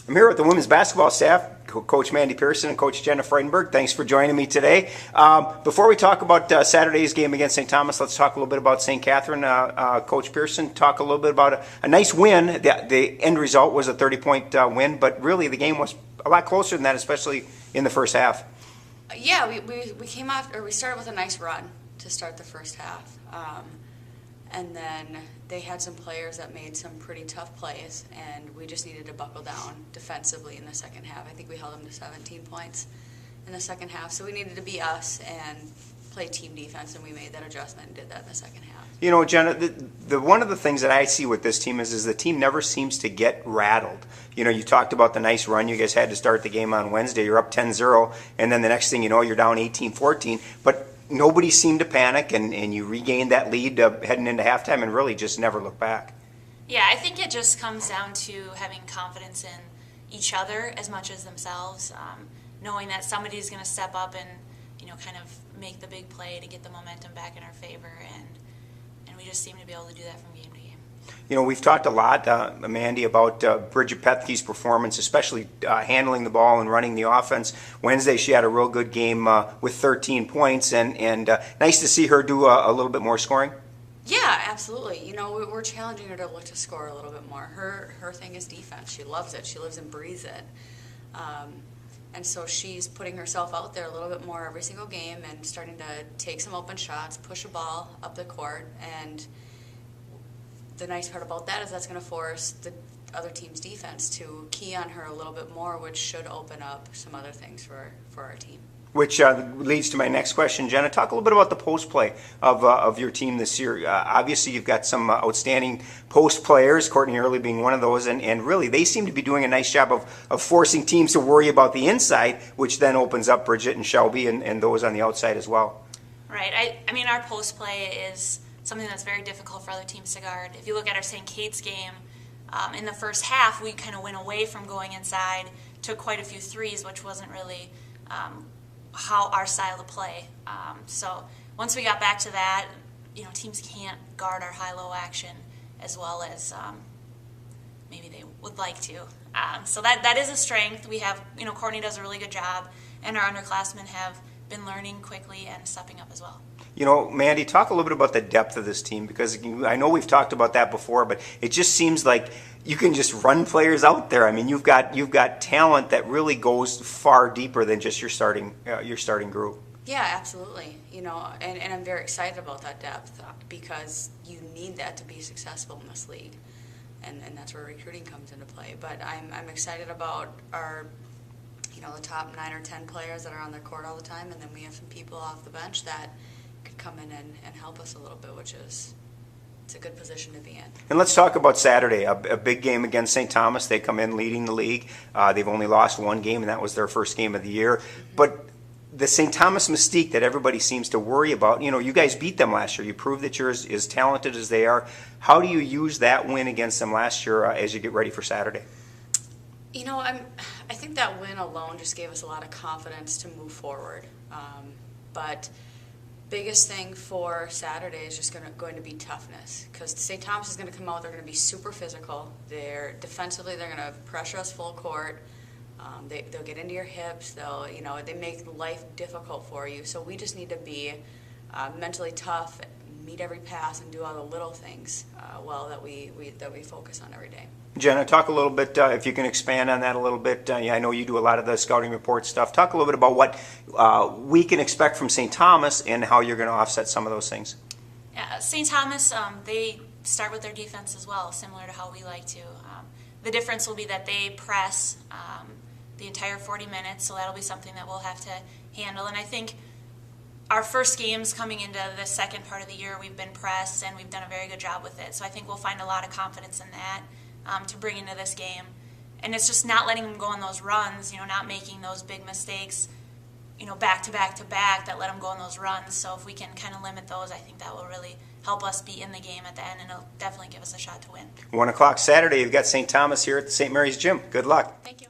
I'm here with the women's basketball staff, Coach Mandy Pearson and Coach Jenna Freudenberg. Thanks for joining me today. Before we talk about Saturday's game against St. Thomas, let's talk a little bit about St. Catherine. Coach Pearson, talk a little bit about a nice win. The end result was a 30-point win, but really the game was a lot closer than that, especially in the first half. Yeah, we came off, or we started with a nice run to start the first half. And then they had some players that made some pretty tough plays, and we just needed to buckle down defensively in the second half. I think we held them to 17 points in the second half, so we needed to be us and play team defense, and we made that adjustment and did that in the second half. You know, Jenna, one of the things that I see with this team is the team never seems to get rattled. You know, you talked about the nice run you guys had to start the game on Wednesday. You're up 10-0, and then the next thing you know, you're down 18-14. But nobody seemed to panic, and you regained that lead heading into halftime and really just never looked back. Yeah, I think it just comes down to having confidence in each other as much as themselves, knowing that somebody's going to step up and, you know, kind of make the big play to get the momentum back in our favor, and we just seem to be able to do that from game to game. You know, we've talked a lot, Mandy, about Bridget Pepe's performance, especially handling the ball and running the offense. Wednesday, she had a real good game with 13 points, and nice to see her do a little bit more scoring. Yeah, absolutely. You know, we're challenging her to look to score a little bit more. Her thing is defense. She loves it. She lives and breathes it. And so she's putting herself out there a little bit more every single game and starting to take some open shots, push a ball up the court. And the nice part about that is that's going to force the other team's defense to key on her a little bit more, which should open up some other things for our team. Which leads to my next question, Jenna. Talk a little bit about the post play of your team this year. Obviously, you've got some outstanding post players, Courtney Early being one of those, and really they seem to be doing a nice job of forcing teams to worry about the inside, which then opens up Bridget and Shelby and those on the outside as well. Right. I mean, our post play is something that's very difficult for other teams to guard. If you look at our St. Kate's game, in the first half, we kind of went away from going inside, took quite a few threes, which wasn't really how our style of play. So once we got back to that, you know, teams can't guard our high-low action as well as maybe they would like to. So that is a strength. We have, you know, Courtney does a really good job, and our underclassmen have been learning quickly and stepping up as well. You know, Mandy, talk a little bit about the depth of this team, because I know we've talked about that before, but it just seems like you can just run players out there. I mean, you've got talent that really goes far deeper than just your starting group. Yeah, absolutely. You know, and I'm very excited about that depth because you need that to be successful in this league, and that's where recruiting comes into play. But I'm excited about our, you know, the top 9 or 10 players that are on the court all the time, and then we have some people off the bench that could come in and help us a little bit, which is, it's a good position to be in. And let's talk about Saturday, a big game against St. Thomas. They come in leading the league. They've only lost one game, and that was their first game of the year. But the St. Thomas mystique that everybody seems to worry about, you know, you guys beat them last year. You proved that you're as talented as they are. How do you use that win against them last year as you get ready for Saturday? You know, I think that win alone just gave us a lot of confidence to move forward. But biggest thing for Saturday is just going to be toughness, because St. Thomas is going to come out. They're going to be super physical. Defensively, they're going to pressure us full court. They'll get into your hips. They make life difficult for you. So we just need to be mentally tough, meet every pass, and do all the little things that we focus on every day. Jenna, talk a little bit, if you can expand on that a little bit. I know you do a lot of the scouting report stuff. Talk a little bit about what we can expect from St. Thomas and how you're going to offset some of those things. Yeah, St. Thomas, they start with their defense as well, similar to how we like to. The difference will be that they press the entire 40 minutes, so that'll be something that we'll have to handle. And I think our first games coming into the second part of the year, we've been pressed, and we've done a very good job with it. So I think we'll find a lot of confidence in that to bring into this game. And it's just not letting them go on those runs, you know, not making those big mistakes, you know, back to back to back that let them go on those runs. So if we can kind of limit those, I think that will really help us be in the game at the end, and it'll definitely give us a shot to win. 1 o'clock Saturday, you've got St. Thomas here at the St. Mary's Gym. Good luck. Thank you.